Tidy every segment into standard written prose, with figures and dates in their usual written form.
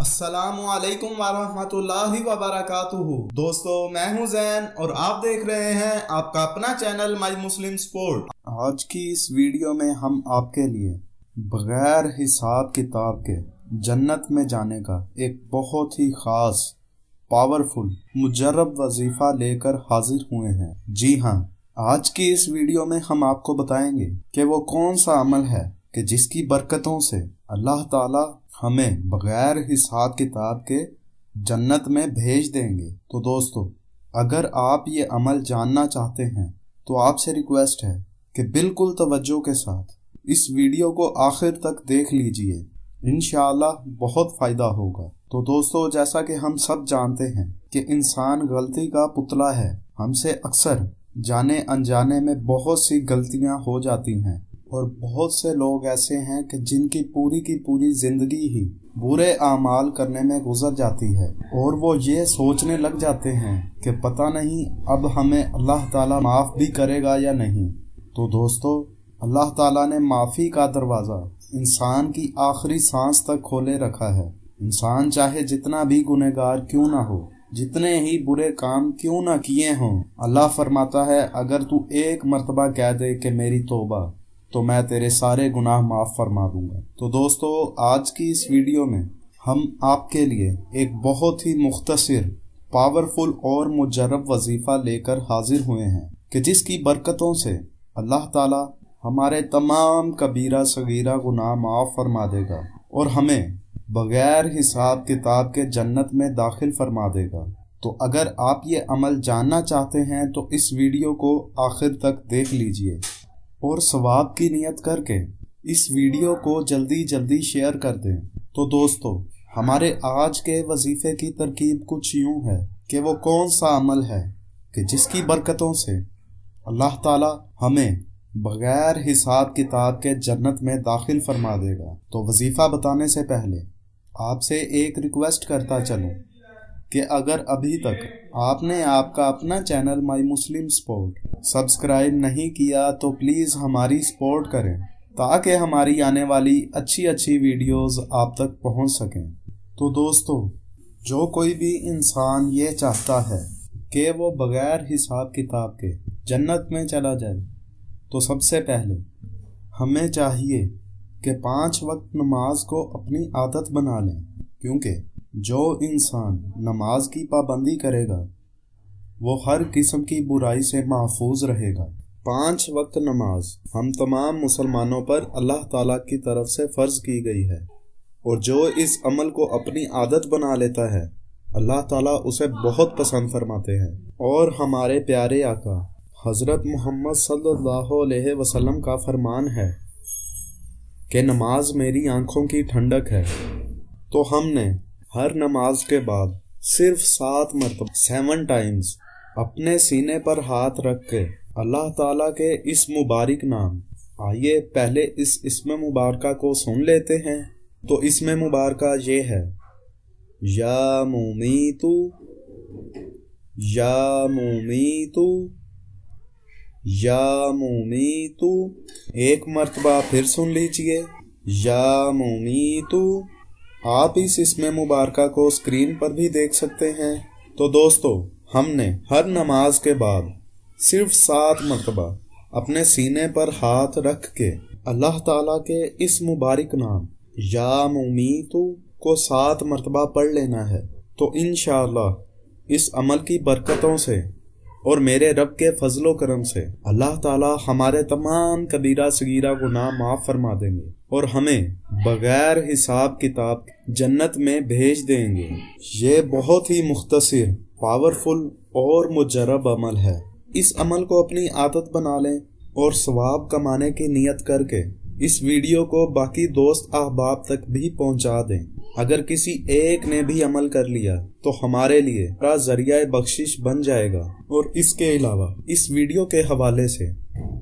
अस्सलामुअलैकुम वरहमतुल्लाहि वबरकातुहू। दोस्तों, मैं हूं जैन और आप देख रहे हैं आपका अपना चैनल माई मुस्लिम स्पोर्ट। आज की इस वीडियो में हम आपके लिए बगैर हिसाब किताब के जन्नत में जाने का एक बहुत ही खास पावरफुल मुजर्रब वजीफा लेकर हाजिर हुए हैं। जी हाँ, आज की इस वीडियो में हम आपको बताएंगे कि वो कौन सा अमल है कि जिसकी बरकतों से अल्लाह ताला हमें बगैर हिसाब किताब के जन्नत में भेज देंगे। तो दोस्तों, अगर आप ये अमल जानना चाहते हैं तो आपसे रिक्वेस्ट है कि बिल्कुल तवज्जो के साथ इस वीडियो को आखिर तक देख लीजिए, इंशाअल्लाह बहुत फायदा होगा। तो दोस्तों, जैसा कि हम सब जानते हैं कि इंसान गलती का पुतला है। हमसे अक्सर जाने अनजाने में बहुत सी गलतियां हो जाती हैं और बहुत से लोग ऐसे हैं कि जिनकी पूरी जिंदगी ही बुरे आमाल करने में गुजर जाती है और वो ये सोचने लग जाते हैं कि पता नहीं अब हमें अल्लाह ताला माफ़ भी करेगा या नहीं। तो दोस्तों, अल्लाह ताला ने माफ़ी का दरवाज़ा इंसान की आखिरी सांस तक खोले रखा है। इंसान चाहे जितना भी गुनहगार क्यों ना हो, जितने ही बुरे काम क्यों ना किए हों, अल्लाह फरमाता है अगर तू एक मर्तबा कह दे कि मेरी तौबा, तो मैं तेरे सारे गुनाह माफ़ फरमा दूंगा। तो दोस्तों, आज की इस वीडियो में हम आपके लिए एक बहुत ही मुख्तसर, पावरफुल और मुजर्रब वजीफ़ा लेकर हाजिर हुए हैं कि जिसकी बरकतों से अल्लाह ताला हमारे तमाम कबीरा सगीरा गुनाह माफ़ फरमा देगा और हमें बगैर हिसाब किताब के जन्नत में दाखिल फरमा देगा। तो अगर आप ये अमल जानना चाहते हैं तो इस वीडियो को आखिर तक देख लीजिए और सवाब की नियत करके इस वीडियो को जल्दी शेयर कर दें। तो दोस्तों, हमारे आज के वजीफे की तरकीब कुछ यूं है कि वो कौन सा अमल है कि जिसकी बरकतों से अल्लाह ताला हमें बगैर हिसाब किताब के जन्नत में दाखिल फरमा देगा। तो वजीफा बताने से पहले आपसे एक रिक्वेस्ट करता चलूं कि अगर अभी तक आपने आपका अपना channel my Muslim sport subscribe नहीं किया तो प्लीज़ हमारी सपोर्ट करें ताकि हमारी आने वाली अच्छी वीडियोस आप तक पहुंच सकें। तो दोस्तों, जो कोई भी इंसान ये चाहता है कि वो बगैर हिसाब किताब के जन्नत में चला जाए, तो सबसे पहले हमें चाहिए कि 5 वक्त नमाज को अपनी आदत बना लें, क्योंकि जो इंसान नमाज की पाबंदी करेगा वो हर किस्म की बुराई से महफूज रहेगा। 5 वक्त नमाज हम तमाम मुसलमानों पर अल्लाह ताला की तरफ से फ़र्ज की गई है और जो इस अमल को अपनी आदत बना लेता है अल्लाह ताला उसे बहुत पसंद फरमाते हैं। और हमारे प्यारे आका हज़रत मोहम्मद सल्लल्लाहु अलैहि वसल्लम का फरमान है कि नमाज मेरी आंखों की ठंडक है। तो हमने हर नमाज के बाद सिर्फ 7 मरतबा 7 टाइम्स अपने सीने पर हाथ रख के अल्लाह ताला के इस मुबारक नाम, आइए पहले इस इस्म मुबारका को सुन लेते हैं। तो इस्म मुबारका ये है, या मुमीतु, या मुमीतु, या मुमीतु। एक मरतबा फिर सुन लीजिए, या मुमीतु। आप इस इस्म मुबारका को स्क्रीन पर भी देख सकते हैं। तो दोस्तों, हमने हर नमाज के बाद सिर्फ 7 मरतबा अपने सीने पर हाथ रख के अल्लाह ताला के इस मुबारक नाम या मुमीतु को 7 मरतबा पढ़ लेना है। तो इंशाअल्लाह इस अमल की बरकतों से और मेरे रब के फजलो करम से अल्लाह ताला हमारे तमाम कबीरा सगीरा गुनाह माफ़ फरमा देंगे और हमें बगैर हिसाब किताब जन्नत में भेज देंगे। ये बहुत ही मुख्तसर, पावरफुल और मुजर्रब अमल है। इस अमल को अपनी आदत बना लें और सवाब कमाने की नियत करके इस वीडियो को बाकी दोस्त अहबाब तक भी पहुंचा दें। अगर किसी एक ने भी अमल कर लिया तो हमारे लिए बड़ा जरिया बख्शिश बन जाएगा। और इसके अलावा इस वीडियो के हवाले से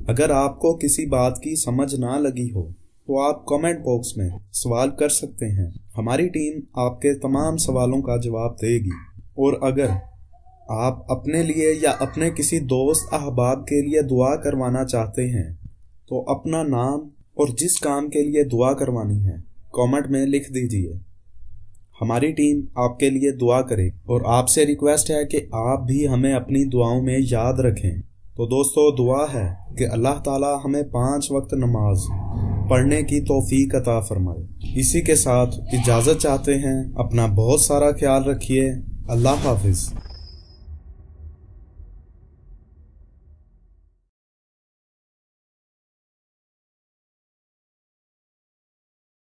अगर आपको किसी बात की समझ ना लगी हो तो आप कमेंट बॉक्स में सवाल कर सकते हैं। हमारी टीम आपके तमाम सवालों का जवाब देगी। और अगर आप अपने लिए या अपने किसी दोस्त अहबाब के लिए दुआ करवाना चाहते हैं तो अपना नाम और जिस काम के लिए दुआ करवानी है कमेंट में लिख दीजिए। ہماری ٹیم آپ کے لیے دعا کرے اور آپ سے ریکویسٹ ہے کہ آپ بھی ہمیں اپنی دعاؤں میں یاد رکھیں۔ تو دوستو دعا ہے کہ اللہ تعالی ہمیں 5 وقت نماز پڑھنے کی توفیق عطا فرمائے۔ اسی کے ساتھ اجازت چاہتے ہیں، اپنا بہت سارا خیال رکھیے۔ اللہ حافظ۔